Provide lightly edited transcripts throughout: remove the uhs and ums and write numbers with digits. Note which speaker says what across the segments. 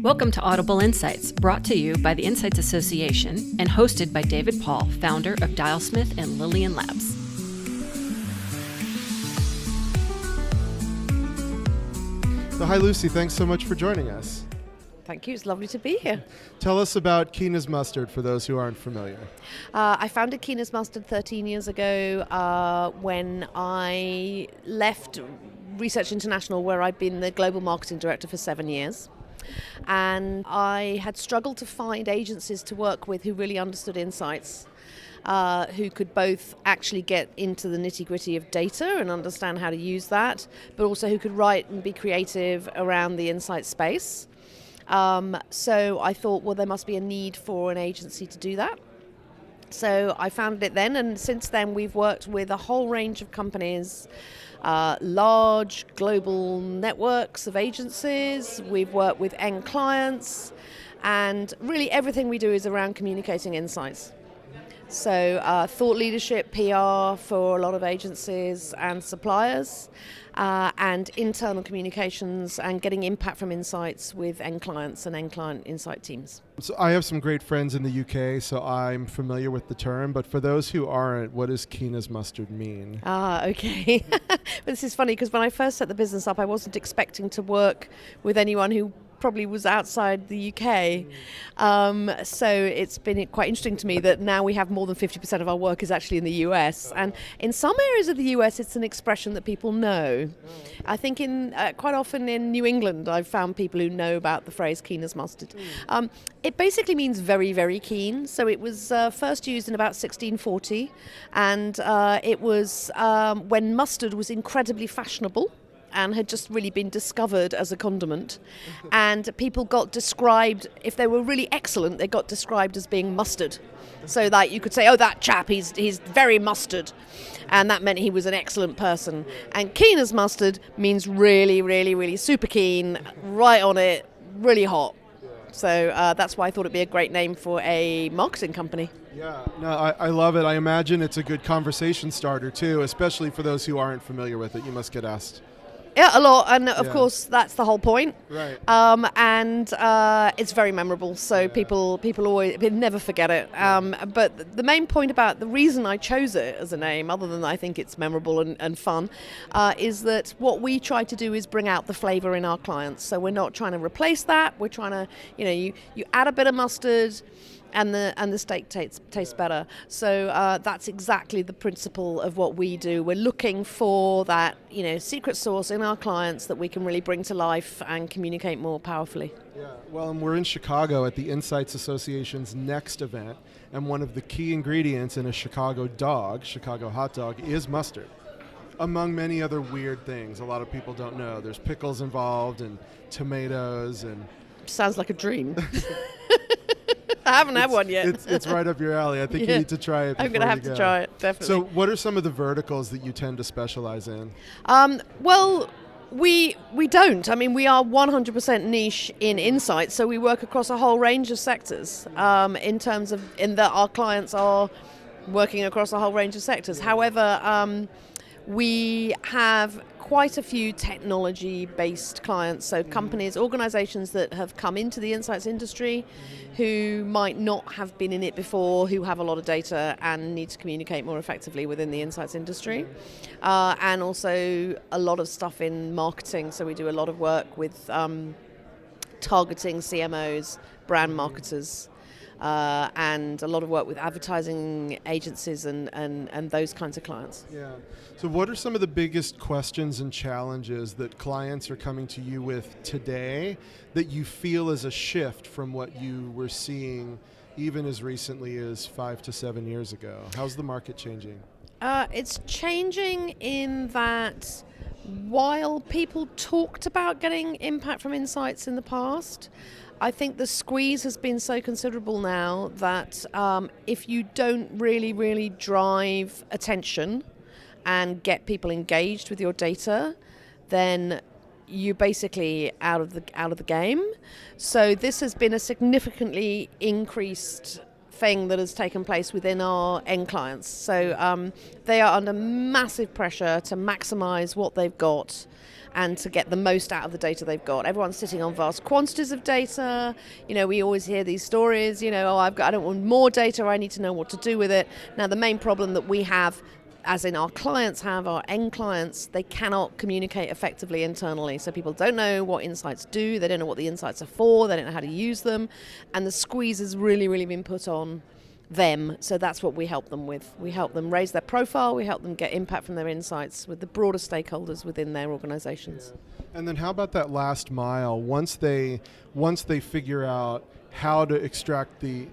Speaker 1: Welcome to Audible Insights, brought to you by the Insights Association and hosted by David Paul, founder of Dialsmith and Lillian Labs.
Speaker 2: So hi, Lucy. Thanks so much for joining us.
Speaker 3: Thank you. It's lovely to be here.
Speaker 2: Tell us about Keena's Mustard for those who aren't familiar.
Speaker 3: I founded Keena's Mustard 13 years ago when I left Research International, where I'd been the global marketing director for 7 years. And I had struggled to find agencies to work with who really understood insights, who could both actually get into the nitty-gritty of data and understand how to use that, but also who could write and be creative around the insight space. So I thought, well, there must be a need for an agency to do that. So I founded it then, and since then we've worked with a whole range of companies, large global networks of agencies. We've worked with end clients, and really everything we do is around communicating insights. So thought leadership, PR for a lot of agencies and suppliers, and internal communications and getting impact from insights with end clients and end client insight teams.
Speaker 2: So I have some great friends in the UK, so I'm familiar with the term, but for those who aren't, what does Keena's Mustard mean?
Speaker 3: Okay. This is funny because when I first set the business up, I wasn't expecting to work with anyone who probably was outside the UK. So it's been quite interesting to me that now we have more than 50% of our work is actually in the US. And in some areas of the US, it's an expression that people know. I think quite often in New England, I've found people who know about the phrase Keena's Mustard. It basically means very, very keen. So it was first used in about 1640. And it was when mustard was incredibly fashionable and had just really been discovered as a condiment. And people got described, if they were really excellent, they got described as being mustard. So that you could say, oh, that chap, he's very mustard. And that meant he was an excellent person. And keen as mustard means really, really, really super keen, right on it, really hot. So that's why I thought it'd be a great name for a marketing company.
Speaker 2: Yeah, no, I love it. I imagine it's a good conversation starter too, especially for those who aren't familiar with it. You must get asked.
Speaker 3: Yeah, a lot, and of course that's the whole point.
Speaker 2: Right.
Speaker 3: And it's very memorable, so people always never forget it. But the main point about the reason I chose it as a name, other than I think it's memorable and fun, is that what we try to do is bring out the flavour in our clients. So we're not trying to replace that. We're trying to, you add a bit of mustard, and the steak tastes better. So that's exactly the principle of what we do. We're looking for that, secret sauce in our clients that we can really bring to life and communicate more powerfully.
Speaker 2: Yeah, well, and we're in Chicago at the Insights Association's next event, and one of the key ingredients in a Chicago hot dog, is mustard. Among many other weird things a lot of people don't know. There's pickles involved and tomatoes and...
Speaker 3: Sounds like a dream. I haven't had one yet.
Speaker 2: It's right up your alley. I think you need to try it.
Speaker 3: I'm going to have to try it, definitely.
Speaker 2: So what are some of the verticals that you tend to specialize in?
Speaker 3: Well, we don't. I mean, we are 100% niche in insights, so we work across a whole range of sectors in that our clients are working across a whole range of sectors. However, we have quite a few technology-based clients, so companies, organizations that have come into the insights industry who might not have been in it before, who have a lot of data and need to communicate more effectively within the insights industry. And also a lot of stuff in marketing, so we do a lot of work with targeting CMOs, brand marketers, and a lot of work with advertising agencies and those kinds of clients.
Speaker 2: Yeah. So what are some of the biggest questions and challenges that clients are coming to you with today that you feel is a shift from what you were seeing even as recently as 5 to 7 years ago? How's the market changing?
Speaker 3: It's changing in that while people talked about getting impact from insights in the past, I think the squeeze has been so considerable now that if you don't really, really drive attention and get people engaged with your data, then you're basically out of the game. So this has been a significantly increased thing that has taken place within our end clients. So they are under massive pressure to maximize what they've got and to get the most out of the data they've got. Everyone's sitting on vast quantities of data. We always hear these stories, I don't want more data, I need to know what to do with it. Now, the main problem that we have, as in our clients have, our end clients, they cannot communicate effectively internally. So people don't know what insights do, they don't know what the insights are for, they don't know how to use them, and the squeeze has really, really been put on them. So that's what we help them with. We help them raise their profile, we help them get impact from their insights with the broader stakeholders within their organizations.
Speaker 2: Yeah. And then how about that last mile? Once they figure out how to extract the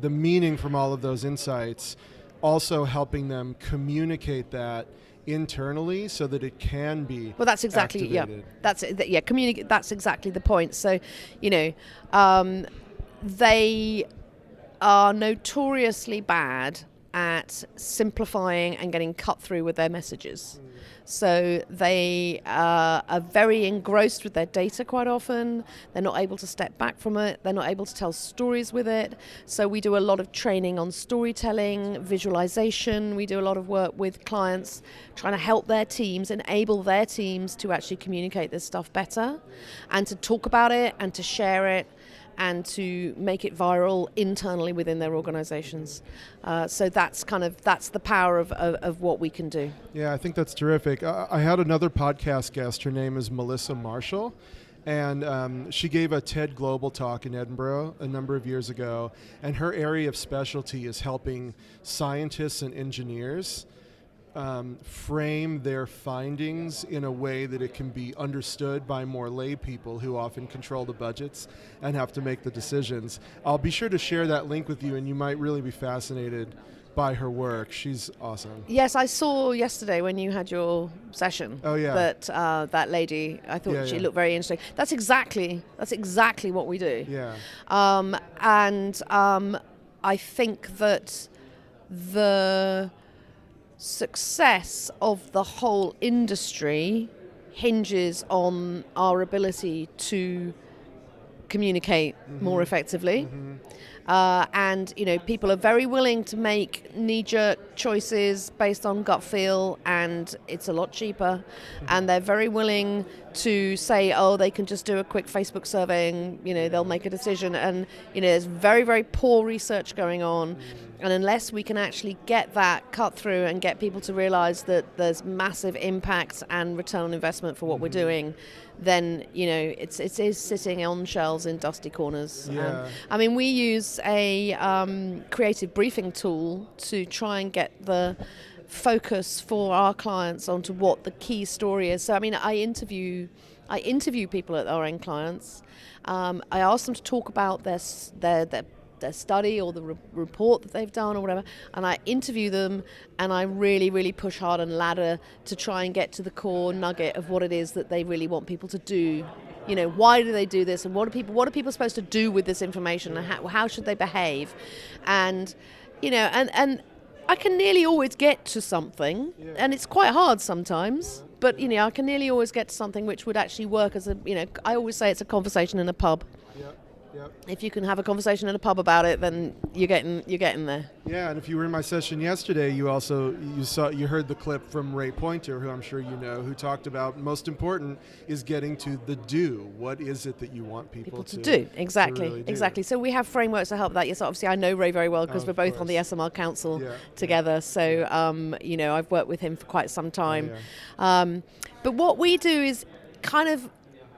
Speaker 2: meaning from all of those insights, also helping them communicate that internally so that it can be
Speaker 3: that's exactly
Speaker 2: activated.
Speaker 3: Communicate. That's exactly the point. So they are notoriously bad at simplifying and getting cut through with their messages. So they are very engrossed with their data quite often. They're not able to step back from it. They're not able to tell stories with it. So we do a lot of training on storytelling, visualization. We do a lot of work with clients trying to help their teams, enable their teams to actually communicate this stuff better and to talk about it and to share it and to make it viral internally within their organizations. So that's the power of what we can do.
Speaker 2: Yeah, I think that's terrific. I had another podcast guest. Her name is Melissa Marshall, and she gave a TED Global talk in Edinburgh a number of years ago, and her area of specialty is helping scientists and engineers frame their findings in a way that it can be understood by more lay people who often control the budgets and have to make the decisions. I'll be sure to share that link with you, and you might really be fascinated by her work. She's awesome.
Speaker 3: Yes, I saw yesterday when you had your session.
Speaker 2: Oh yeah.
Speaker 3: That that lady, I thought she looked very interesting. That's exactly what we do.
Speaker 2: Yeah.
Speaker 3: I think that the success of the whole industry hinges on our ability to communicate more effectively. And people are very willing to make knee-jerk choices based on gut feel, and it's a lot cheaper. And they're very willing to say, they can just do a quick Facebook survey and they'll make a decision. And there's very, very poor research going on. And unless we can actually get that cut through and get people to realize that there's massive impact and return on investment for what we're doing, then it is sitting on shelves in dusty corners.
Speaker 2: Yeah.
Speaker 3: We use a creative briefing tool to try and get the focus for our clients onto what the key story is. So I interview people at our end clients. I ask them to talk about their study or the report that they've done or whatever, and I interview them, and I really, really push hard and ladder to try and get to the core nugget of what it is that they really want people to do. Why do they do this, and what are people supposed to do with this information, and how should they behave? And and I can nearly always get to something, and it's quite hard sometimes, but I can nearly always get to something which would actually work as I always say it's a conversation in a pub.
Speaker 2: Yep.
Speaker 3: If you can have a conversation in a pub about it, then you're getting there.
Speaker 2: Yeah, and if you were in my session yesterday, you heard the clip from Ray Pointer, who I'm sure you know, who talked about most important is getting to the do. What is it that you want people to
Speaker 3: do? Exactly,
Speaker 2: to really do?
Speaker 3: Exactly. So we have frameworks to help that. Yes, obviously I know Ray very well because we're both on the SMR Council together. So I've worked with him for quite some time. But what we do is kind of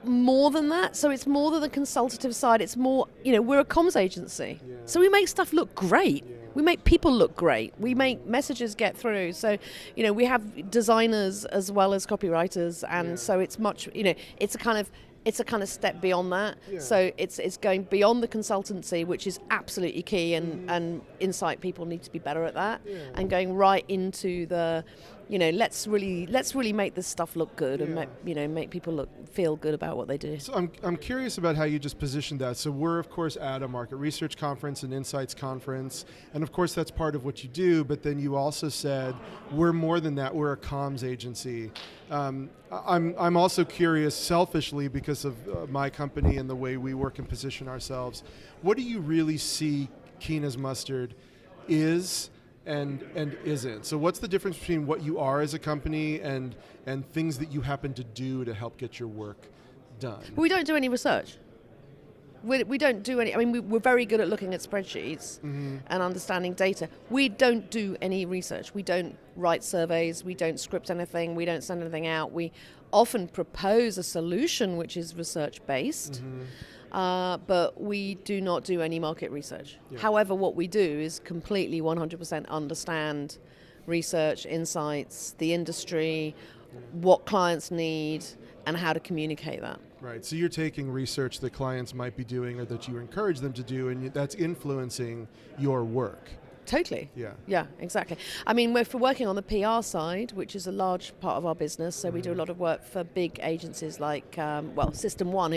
Speaker 3: more than that. So it's more than the consultative side. It's more, we're a comms agency. Yeah. So we make stuff look great. Yeah. We make people look great. We make messages get through. So, we have designers as well as copywriters. And so it's much, it's a kind of step beyond that. Yeah. So it's going beyond the consultancy, which is absolutely key, and insight people need to be better at that, and going right into the, let's really make this stuff look good, and make people feel good about what they do.
Speaker 2: So I'm curious about how you just positioned that. So we're of course at a market research conference, an insights conference, and of course that's part of what you do. But then you also said we're more than that. We're a comms agency. I'm also curious, selfishly, because of my company and the way we work and position ourselves. What do you really see Keena's Mustard is and isn't. So what's the difference between what you are as a company and things that you happen to do to help get your work done?
Speaker 3: We don't do any research. We don't do any. I mean, we're very good at looking at spreadsheets and understanding data. We don't do any research. We don't write surveys. We don't script anything. We don't send anything out. We often propose a solution which is research-based, but we do not do any market research. Yeah. However, what we do is completely 100% understand research, insights, the industry, what clients need, and how to communicate that.
Speaker 2: Right, so you're taking research that clients might be doing or that you encourage them to do, and that's influencing your work.
Speaker 3: Totally.
Speaker 2: Yeah,
Speaker 3: exactly. I mean, we're working on the PR side, which is a large part of our business. So we do a lot of work for big agencies like, System One,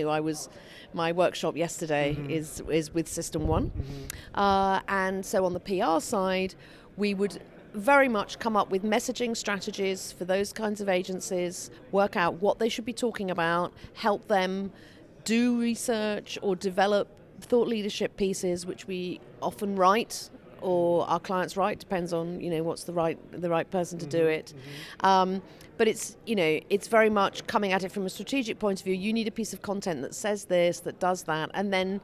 Speaker 3: my workshop yesterday is with System One. And so on the PR side, we would very much come up with messaging strategies for those kinds of agencies, work out what they should be talking about, help them do research or develop thought leadership pieces, which we often write or our clients write, depends on what's the right person to do it. But it's very much coming at it from a strategic point of view. You need a piece of content that says this, that does that, and then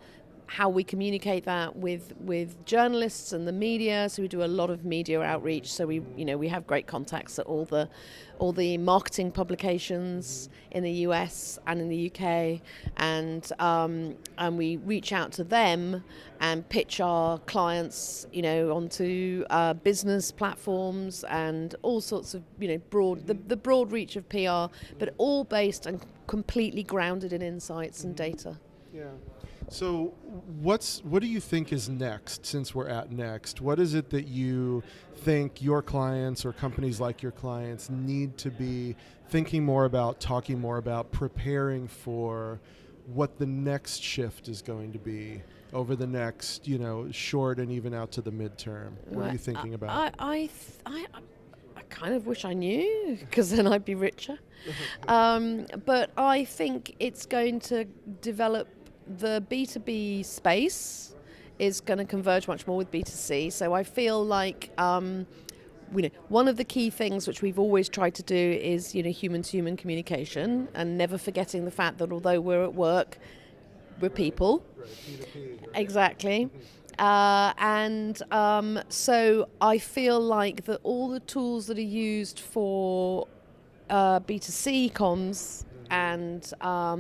Speaker 3: how we communicate that with journalists and the media. So we do a lot of media outreach. So we have great contacts at all the marketing publications in the US and in the UK, and we reach out to them and pitch our clients onto business platforms and all sorts of the broad reach of PR, but all based and completely grounded in insights and data.
Speaker 2: Yeah. So what do you think is next, since we're at next? What is it that you think your clients or companies like your clients need to be thinking more about, talking more about, preparing for what the next shift is going to be over the next, short and even out to the midterm? What are you thinking about?
Speaker 3: I kind of wish I knew, because then I'd be richer. But I think it's going to develop. The B2B space is going to converge much more with B2C. So I feel like one of the key things which we've always tried to do is human-to-human communication, and never forgetting the fact that although we're at work, we're people.
Speaker 2: Right, P2P, right.
Speaker 3: Exactly. So I feel like that all the tools that are used for B2C comms and are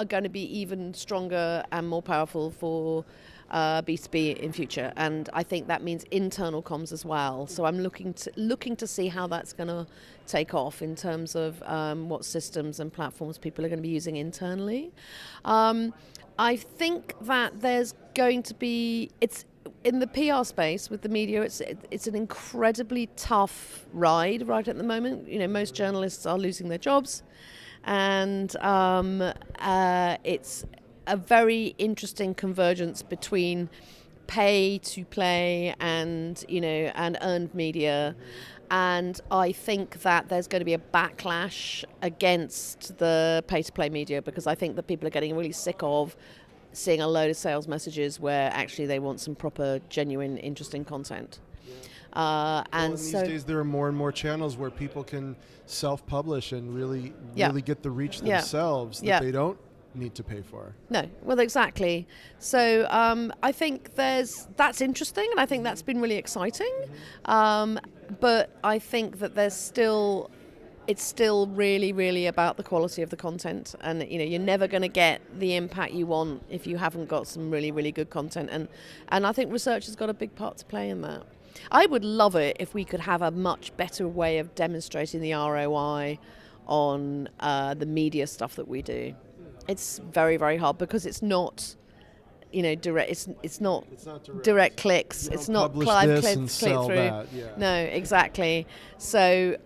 Speaker 3: going to be even stronger and more powerful for B2B in future. And I think that means internal comms as well. So I'm looking to see how that's going to take off in terms of what systems and platforms people are going to be using internally. I think that there's going to be, it's in the PR space with the media, it's an incredibly tough ride right at the moment. Most journalists are losing their jobs. And it's a very interesting convergence between pay to play and earned media. And I think that there's going to be a backlash against the pay to play media, because I think that people are getting really sick of seeing a load of sales messages where actually they want some proper, genuine, interesting content.
Speaker 2: And these days there are more and more channels where people can self-publish and really get the reach themselves that they don't need to pay for.
Speaker 3: No, well, exactly. So I think that's interesting, and I think that's been really exciting. But I think that it's still really, really about the quality of the content, and you're never going to get the impact you want if you haven't got some really, really good content. And I think research has got a big part to play in that. I would love it if we could have a much better way of demonstrating the ROI on the media stuff that we do. It's very, very hard because it's not, direct. It's not direct clicks. It's not click through.
Speaker 2: That, yeah.
Speaker 3: No, exactly. So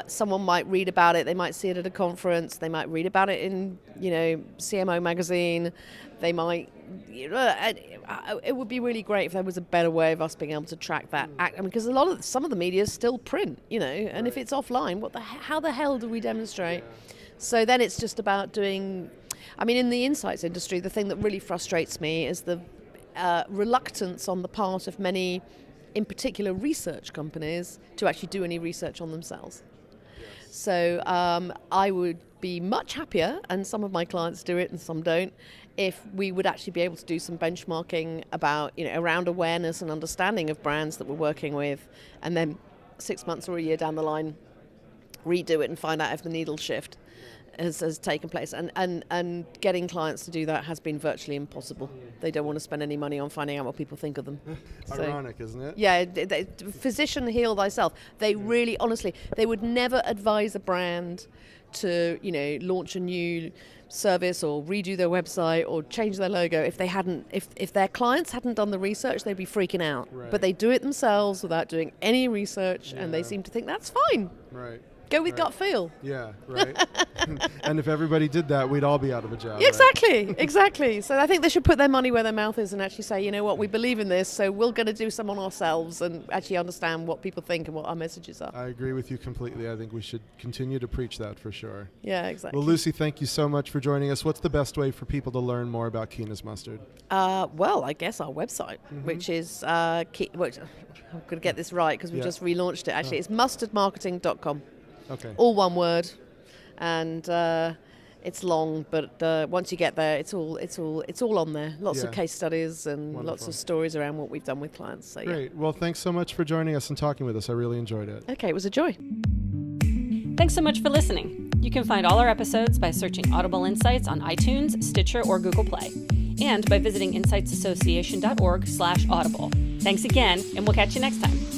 Speaker 3: someone might read about it. They might see it at a conference. They might read about it in, CMO magazine. They might. It would be really great if there was a better way of us being able to track that. Because some of the media is still print, and if it's offline, how the hell do we demonstrate?
Speaker 2: Yeah.
Speaker 3: So then it's just about doing. In the insights industry, the thing that really frustrates me is reluctance on the part of many, in particular research companies, to actually do any research on themselves. Yes. So I would be much happier, and some of my clients do it and some don't, if we would actually be able to do some benchmarking about, around awareness and understanding of brands that we're working with, and then 6 months or a year down the line, redo it and find out if the needle shift has taken place. And getting clients to do that has been virtually impossible. They don't want to spend any money on finding out what people think of them.
Speaker 2: Ironic, isn't it?
Speaker 3: Yeah, physician heal thyself. They really, honestly, they would never advise a brand to, launch a new service or redo their website or change their logo if their clients hadn't done the research. They'd be freaking out.
Speaker 2: Right.
Speaker 3: But they do it themselves without doing any research, and they seem to think that's fine.
Speaker 2: Right.
Speaker 3: Go with gut feel.
Speaker 2: Yeah, right. And if everybody did that, we'd all be out of a job.
Speaker 3: Exactly,
Speaker 2: right?
Speaker 3: Exactly. So I think they should put their money where their mouth is and actually say, you know what, we believe in this, so we're going to do some on ourselves and actually understand what people think and what our messages are.
Speaker 2: I agree with you completely. I think we should continue to preach that for sure.
Speaker 3: Yeah, exactly.
Speaker 2: Well, Lucy, thank you so much for joining us. What's the best way for people to learn more about Keena's Mustard?
Speaker 3: Well, I guess our website, which is, I'm going to get this right because we just relaunched it. Actually, it's mustardmarketing.com.
Speaker 2: Okay.
Speaker 3: All one word, and it's long, but once you get there, it's all on there. Lots of case studies and lots of stories around what we've done with clients. So,
Speaker 2: great. Well, thanks so much for joining us and talking with us. I really enjoyed it.
Speaker 3: Okay, it was a joy.
Speaker 1: Thanks so much for listening. You can find all our episodes by searching Audible Insights on iTunes, Stitcher, or Google Play, and by visiting insightsassociation.org/audible. Thanks again, and we'll catch you next time.